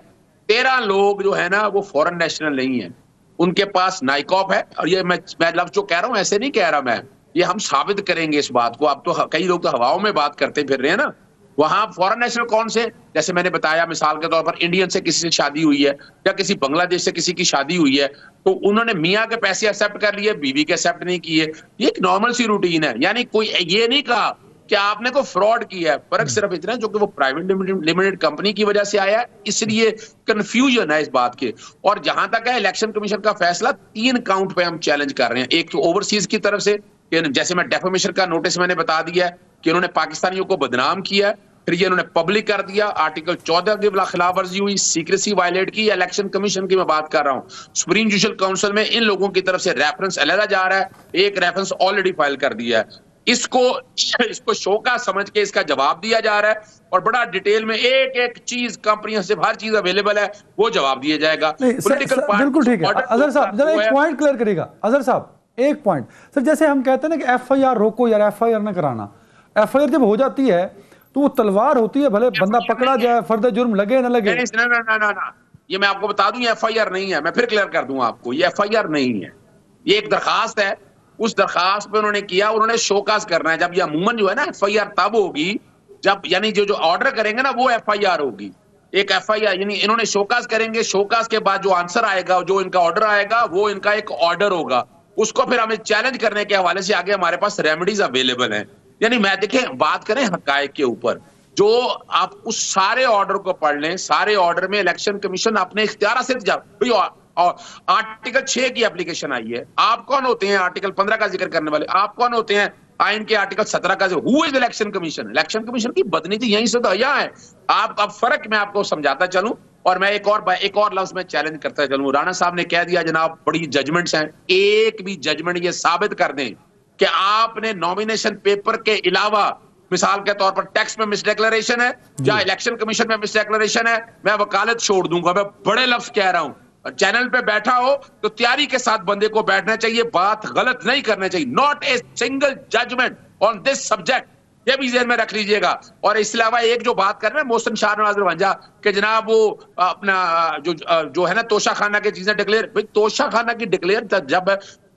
13 लोग जो है ना वो फॉरेन नेशनल नहीं है, उनके पास नाइकॉप है। और ये मैं लफ्ज जो कह रहा हूं ऐसे नहीं कह रहा मैं, ये हम साबित करेंगे इस बात को। अब तो कई लोग तो हवाओं में बात करते फिर रहे हैं ना। वहां फॉरेन नेशनल कौन से, जैसे मैंने बताया मिसाल के तौर पर इंडियन से किसी से शादी हुई है या किसी बांग्लादेश से किसी की शादी हुई है, तो उन्होंने मियाँ के पैसे एक्सेप्ट कर लिए, बीवी के एक्सेप्ट नहीं किए। ये एक नॉर्मल सी रूटीन है। यानी कोई ये नहीं कहा कि आपने को फ्रॉड किया है। फर्क सिर्फ इतना है जो कि वो प्राइवेट लिमिटेड कंपनी की वजह से आया है, इसलिए कंफ्यूजन है इस बात के। और जहां तक है इलेक्शन कमीशन का फैसला, 3 काउंट पे हम चैलेंज कर रहे हैं। एक तो ओवरसीज की तरफ से, जैसे मैं डेफेमेशन का नोटिस मैंने बता दिया है कि उन्होंने पाकिस्तानियों को बदनाम किया है, फिर ये उन्होंने पब्लिक कर दिया, आर्टिकल 14 की खिलाफ वर्जी हुई, सीक्रेसी वायलेट की। इलेक्शन कमीशन की मैं बात कर रहा हूं, सुप्रीम जुडिशल काउंसिल में इन लोगों की तरफ से रेफरेंस अलहदा जा रहा है, एक रेफरेंस ऑलरेडी फाइल कर दिया है। इसको शोका समझ के इसका जवाब दिया जा रहा है और बड़ा डिटेल में एक एक चीज कॉम्प्रिहेंसिव हर चीज अवेलेबल है, वो जवाब दिया जाएगा। बिल्कुल ठीक है। अजहर साहब जरा एक पॉइंट क्लियर करिएगा। अजहर साहब एक पॉइंट सर, जैसे हम कहते हैं ना कि एफआईआर रोको यार, एफआईआर न कराना। एफआईआर जब हो जाती है तो वो तलवार होती है, भले बंदा पकड़ा जाए, फर्द जुर्म लगे ना लगे। ना, ये मैं आपको बता दूं, ये एफआईआर नहीं है। मैं फिर क्लियर कर दूं आपको, ये एफआईआर नहीं है, ये एक दरखास्त है। उस दरखास्त पे उन्होंने किया, उन्होंने शोकाज करना है। जब ये अमूमन जो है ना एफआईआर तब होगी जब, यानी जो ऑर्डर करेंगे ना वो एफआईआर होगी। एक एफआईआर यानी इन्होंने शोकाज करेंगे, शोकाज के बाद जो आंसर आएगा, जो इनका ऑर्डर आएगा, वो इनका एक ऑर्डर होगा। उसको फिर हमें चैलेंज करने के हवाले से आगे हमारे पास रेमेडीज अवेलेबल हैं। यानी मैं देखें, बात करें हकायक के ऊपर, जो आप उस सारे ऑर्डर को पढ़ लें, सारे ऑर्डर में इलेक्शन कमीशन अपने इख्तियार से और आर्टिकल 6 की एप्लीकेशन आई है। आप कौन होते हैं आर्टिकल 15 का जिक्र करने वाले? आप कौन होते हैं आइन के आर्टिकल 17 का? Who is election commission? Election commission की बदनीति यहीं से तो यहाँ है। आप अब फर्क मैं आपको समझाता चलूं, और मैं एक और लफ्ज में चैलेंज करता चलूं। राणा साहब ने कह दिया जनाब बड़ी जजमेंट्स हैं, एक भी जजमेंट ये साबित कर दें कि आपने नॉमिनेशन पेपर के अलावा, मिसाल के तौर पर टैक्स में मिसडिक्लेरेशन है या इलेक्शन कमीशन में मिसडिक्लेरेशन है, मैं वकालत छोड़ दूंगा। मैं बड़े लफ्ज कह रहा हूं, चैनल पे बैठा हो तो तैयारी के साथ बंदे को बैठना चाहिए, बात गलत नहीं करना चाहिए। Not a single judgment on this subject, ये भी ज़हन में रख लीजिएगा। और इसके अलावा एक जो बात कर रहे हैं मोहसिन शाहनवाज रवांजा कि जनाब वो अपना जो है ना तोशा खाना की चीजें डिक्लेयर, भाई तोशा खाना की डिक्लेयर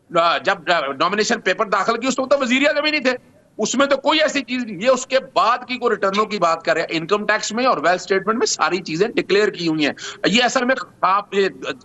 जब नॉमिनेशन पेपर दाखिल की, उस वक्त तो वजीर आज़म ही नहीं थे, उसमें तो कोई ऐसी चीज नहीं। ये उसके बाद की कोई रिटर्नों की बात कर रहे हैं। इनकम टैक्स में और वेल्थ स्टेटमेंट में सारी चीजें डिक्लेयर की हुई हैं। ये असल में आप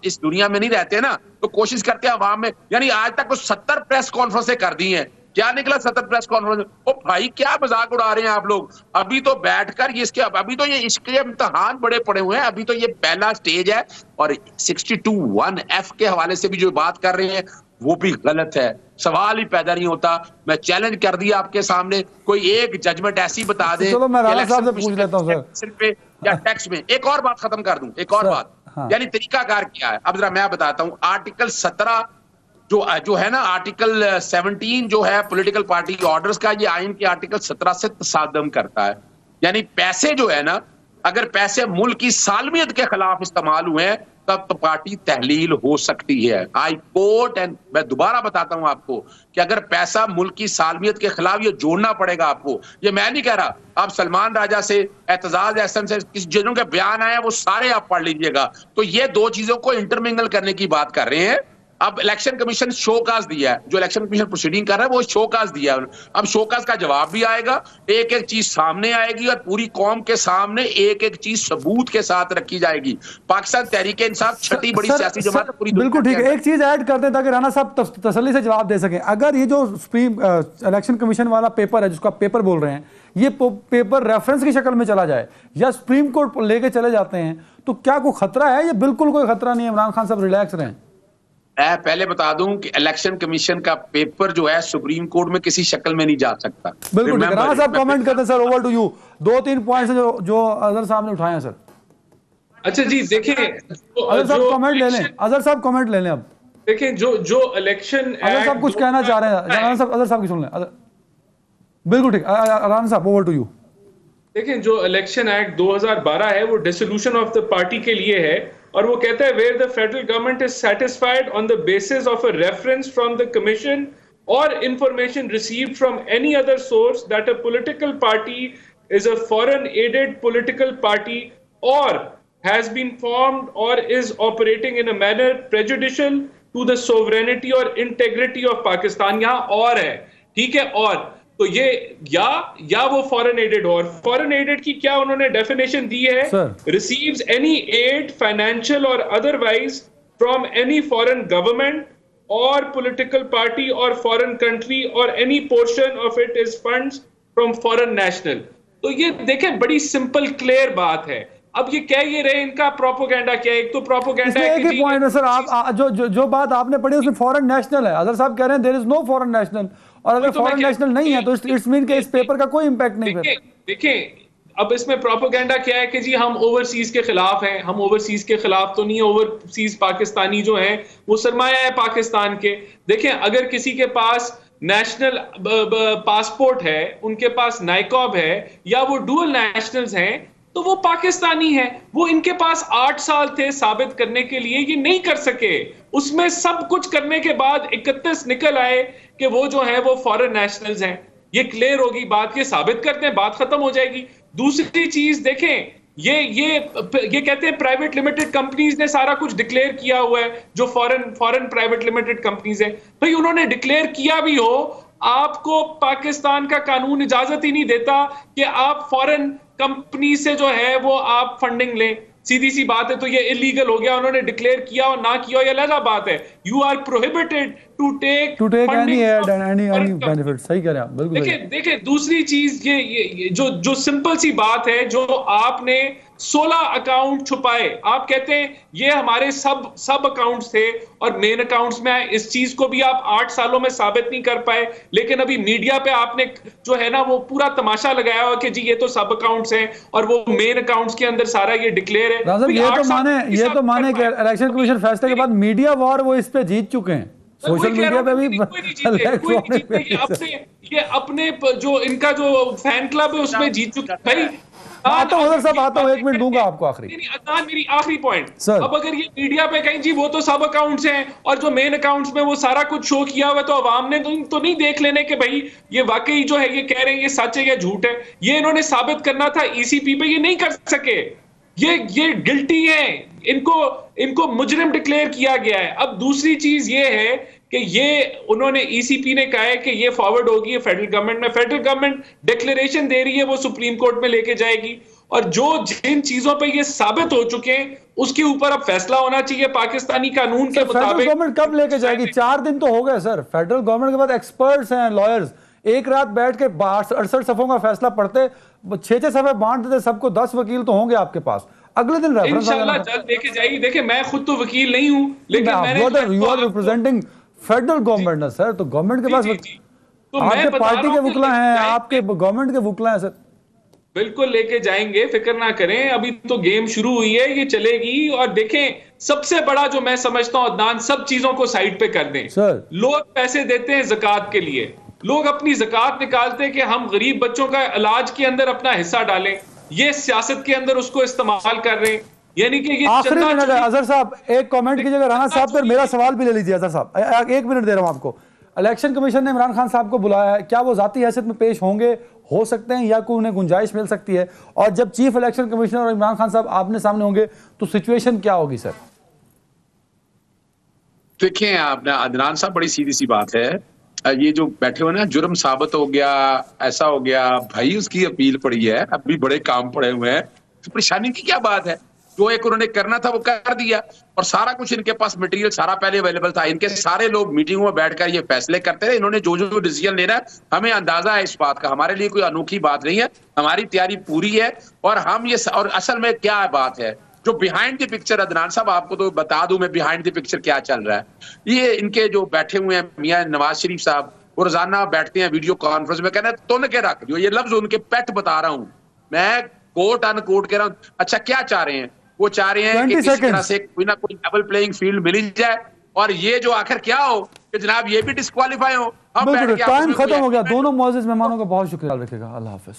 इस दुनिया में नहीं रहते ना, तो कोशिश करते हैं अवाम में, यानी आज तक 70 प्रेस कॉन्फ्रेंसें कर दी हैं। क्या निकला 70 प्रेस कॉन्फ्रेंस? ओ भाई क्या मजाक उड़ा रहे हैं आप लोग? अभी तो बैठकर ये इसके अभी तो ये इसके इम्तिहान बड़े पड़े हुए हैं। अभी तो ये पहला स्टेज है। और 62(1)(f) के हवाले से भी जो बात कर रहे हैं वो भी गलत है, सवाल ही पैदा नहीं होता। मैं चैलेंज कर दिया आपके सामने, कोई एक जजमेंट ऐसी बता दे। चलो मैं राणा साहब से पूछ लेता हूं सर पे या टैक्स में। एक और बात खत्म कर दूं, एक और बात, यानी तरीकाकार क्या है। अब जरा मैं बताता हूं। आर्टिकल 17 जो है ना, आर्टिकल 17 जो है पॉलिटिकल पार्टी ऑर्डर्स का, ये आइन के आर्टिकल 17 से तसादम करता है। यानी पैसे जो है ना, अगर पैसे मुल्क की सालमियत के खिलाफ इस्तेमाल हुए हैं तब तो पार्टी तहलील हो सकती है। आई कोर्ट एंड मैं दोबारा बताता हूं आपको कि अगर पैसा मुल्क की सालमियत के खिलाफ, ये जोड़ना पड़ेगा आपको। ये मैं नहीं कह रहा, आप सलमान राजा से, एतजाज एहसन से किस जिनों के बयान आए वो सारे आप पढ़ लीजिएगा। तो ये दो चीजों को इंटरमिंगल करने की बात कर रहे हैं। अब इलेक्शन कमीशन शोकाज दिया है, जो इलेक्शन कमीशन प्रोसीडिंग कर रहा है वो शोकाज दिया है। अब शोकाज का जवाब भी आएगा, एक एक चीज सामने आएगी और पूरी कौम के सामने एक एक चीज सबूत के साथ रखी जाएगी। पाकिस्तान तहरीक इंसाफ छठी बड़ी सियासी जमात है पूरी। बिल्कुल ठीक है। एक चीज ऐड कर दें ताकि राणा साहब तसल्ली से जवाब दे सकें। अगर ये जो सुप्रीम इलेक्शन कमीशन वाला पेपर है, जिसका पेपर बोल रहे हैं, ये पेपर रेफरेंस की शक्ल में चला जाए या सुप्रीम कोर्ट लेके चले जाते हैं, तो क्या कोई खतरा है? ये बिल्कुल कोई खतरा नहीं है। इमरान खान साहब रिलैक्स रहें। मैं पहले बता दूं कि इलेक्शन कमीशन का पेपर जो है सुप्रीम कोर्ट में किसी शक्ल में नहीं जा सकता। बिल्कुल ठीक है। राणा साहब कमेंट करते हैं sir, over to you. 2-3 points जो अजहर साहब ने उठाए हैं सर। अच्छा जी, देखें अजहर साहब कमेंट ले लें, अजहर साहब कमेंट ले लें अब। देखें जो इलेक्शन अजहर साहब कुछ कहना चाह रहे हैं, अजहर साहब की सुन लें। बिल्कुल ठीक, राणा साहब ओवर टू यू। देखें, जो इलेक्शन एक्ट 2012 है वो डिसोल्यूशन ऑफ द पार्टी के लिए है, और वो कहता है where the federal government is satisfied on the basis of a reference from the commission और information received from any other source that a political party is a foreign aided political party और has been formed or is operating in a manner prejudicial to the sovereignty और integrity of Pakistan। यहाँ और है, ठीक है, और तो ये या वो फॉरेन एडेड हो, और फॉरेन एडेड की क्या उन्होंने डेफिनेशन दी है, रिसीव्स एनी एड फाइनेंशियल और otherwise from any foreign government और पॉलिटिकल पार्टी और फॉरेन कंट्री और any portion of it is funds from foreign national. तो ये देखें बड़ी सिंपल क्लियर बात है। अब ये कह ये रहे इनका प्रोपोगेंडा क्या है, एक तो प्रोपोगेंडा है कि एक ही पॉइंट है सर, आप जो बात आपने पढ़ी उसमें फॉरेन नेशनल है, अजहर साहब कह रहे हैं there is no foreign national, और अगर फॉरेन नेशनल नहीं है तो इट्स मीन कि इस पेपर का कोई इंपैक्ट नहीं है। देखें अब इसमें प्रोपोगेंडा क्या है कि जी हम ओवरसीज के खिलाफ हैं, हम ओवरसीज के खिलाफ तो नहीं है, ओवरसीज पाकिस्तानी जो हैं वो सरमाया है पाकिस्तान के। देखें अगर किसी के पास नेशनल पासपोर्ट है, उनके पास नाइकॉब है या वो डुअल नेशनल्स हैं तो वो पाकिस्तानी है। वो इनके पास 8 साल थे साबित करने के लिए, ये नहीं कर सके। उसमें सब कुछ करने के बाद 31 निकल आए कि वो जो है वो फॉरेन नेशनल्स हैं। ये क्लियर होगी बात, ये साबित करते हैं, बात खत्म हो जाएगी। दूसरी चीज देखें, ये कहते हैं प्राइवेट लिमिटेड कंपनीज ने सारा कुछ डिक्लेयर किया हुआ है, जो फॉरेन प्राइवेट लिमिटेड कंपनीज है। भाई उन्होंने डिक्लेयर किया भी हो, आपको पाकिस्तान का कानून इजाजत ही नहीं देता कि आप फॉरेन कंपनी से जो है वो आप फंडिंग लें। सीधी सी बात है, तो ये इलीगल हो गया। उन्होंने डिक्लेयर किया और ना किया, ये अलग बात है। You are prohibited to take any aid and any benefit. सही कह रहे हैं आप, बिल्कुल। देखिए दूसरी चीज ये जो सिंपल सी बात है, जो आपने 16 अकाउंट छुपाए, आप कहते हैं ये हमारे सब अकाउंट्स थे और मेन अकाउंट्स में आए। इस चीज को भी आप 8 सालों में साबित नहीं कर पाए, लेकिन अभी मीडिया पे आपने जो है ना वो पूरा तमाशा लगाया हुआ कि जी ये तो सब अकाउंट्स हैं और वो मेन अकाउंट्स के अंदर सारा ये डिक्लेयर है। ये तो माने कि इलेक्शन कमीशन फैसले के बाद मीडिया वॉर वो इस पे जीत चुके हैं, सोशल मीडिया पे भी। ये अपने जो इनका जो फैन क्लब है उसमें जीत चुके भाई। आता हूं उधर सब आता हूं, 1 मिनट दूंगा आपको आखिरी। मेरी आखिरी पॉइंट, अब अगर ये मीडिया पे कहीं जी वो तो सब अकाउंट्स हैं और जो मेन अकाउंट्स में वो सारा कुछ शो किया हुआ, तो अवाम ने तो नहीं देख लेने के भाई ये वाकई जो है ये कह रहे हैं ये सच है या झूठ है। ये इन्होंने साबित करना था ईसीपी पे, ये नहीं कर सके। ये गिल्टी है, इनको मुजरिम डिक्लेयर किया गया है। अब दूसरी चीज ये है कि ये उन्होंने ईसीपी ने कहा है कि ये फॉरवर्ड होगी फेडरल गवर्नमेंट में, फेडरल गवर्नमेंट डिक्लेरेशन दे रही है, वो सुप्रीम कोर्ट में लेके जाएगी, और जिन चीजों पे ये साबित हो चुके हैं उसके ऊपर अब फैसला होना चाहिए पाकिस्तानी कानून के मुताबिक। फेडरल गवर्नमेंट कब लेके जाएगी? 4 दिन तो हो गए सर। फेडरल गवर्नमेंट के पास एक्सपर्ट्स हैं, लॉयर्स, एक रात बैठ के 68 सफ़ों का फैसला पढ़ते, 6-6 सफ़े बांट देते सबको, 10 वकील तो होंगे आपके पास। अगले दिन इंशाल्लाह जल्द लेके जाएगी। देखिए मैं खुद तो वकील नहीं हूं, लेकिन मैंने you are representing federal government ना सर, तो गवर्नमेंट के पास तो आपके पार्टी के वकील हैं, आपके गवर्नमेंट के वकील हैं सर। बिल्कुल लेके जाएंगे, फिक्र ना करें। अभी तो गेम शुरू हुई है, ये चलेगी। और देखें सबसे बड़ा जो मैं समझता हूं अदनान, सब चीजों को साइड पे कर दें सर। लोग पैसे देते हैं ज़कात के लिए, लोग अपनी ज़कात निकालते हैं कि हम गरीब बच्चों का इलाज के अंदर अपना हिस्सा डालें, ये सियासत के अंदर उसको इस्तेमाल कर रहे हैं। यानी कि ये आखिरी मिनट है अजहर साहब, एक कमेंट कीजिएगा राणा साहब पर, मेरा सवाल भी ले लीजिए अजहर साहब, 1 मिनट दे रहा हूं आपको। इलेक्शन कमीशन ने इमरान खान साहब को बुलाया है, क्या वो जाती हैसियत में पेश होंगे, हो सकते हैं, या कोई उन्हें गुंजाइश मिल सकती है? और जब चीफ इलेक्शन कमिश्नर और इमरान खान साहब आमने सामने होंगे तो सिचुएशन क्या होगी सर? देखिए आपने अदनान साहब, बड़ी सीधी सी बात है, ये जो बैठे हुए ना जुर्म साबित हो गया, ऐसा हो गया, भाई उसकी अपील पड़ी है, अभी बड़े काम पड़े हुए हैं, तो परेशानी की क्या बात है? जो एक उन्होंने करना था वो कर दिया, और सारा कुछ इनके पास मटेरियल सारा पहले अवेलेबल था। इनके सारे लोग मीटिंगों में बैठकर ये फैसले करते थे। इन्होंने जो डिसीजन लेना है, हमें अंदाजा है इस बात का, हमारे लिए कोई अनोखी बात नहीं है, हमारी तैयारी पूरी है। और हम ये, और असल में क्या बात है जो बिहाइंड द पिक्चर, अदनान साहब आपको तो बता दूं मैं बिहाइंड द पिक्चर क्या चल रहा है। ये इनके जो बैठे हुए हैं मियां नवाज शरीफ साहब, वो रोजाना बैठते हैं वीडियो कॉन्फ्रेंस में, कहना है तुन के रख दियो, ये लफ्ज उनके पेट बता रहा हूं मैं, कोट अनकोट कह रहा हूं। अच्छा क्या चाह रहे हैं? वो चाह रहे हैं कि 20 किसी तरह seconds. से कोई ना कोई लेवल प्लेइंग फील्ड मिल जाए, और ये जो आखिर क्या हो कि जनाब ये भी डिस्क्वालीफाई हो, हम बैठ बिल्कुल के आपस टाइम में कोई खत्म हो गया। agreement दोनों मुअज़्ज़िज़ मेहमानों का बहुत शुक्रिया, रखेगा। अल्लाह हाफिज।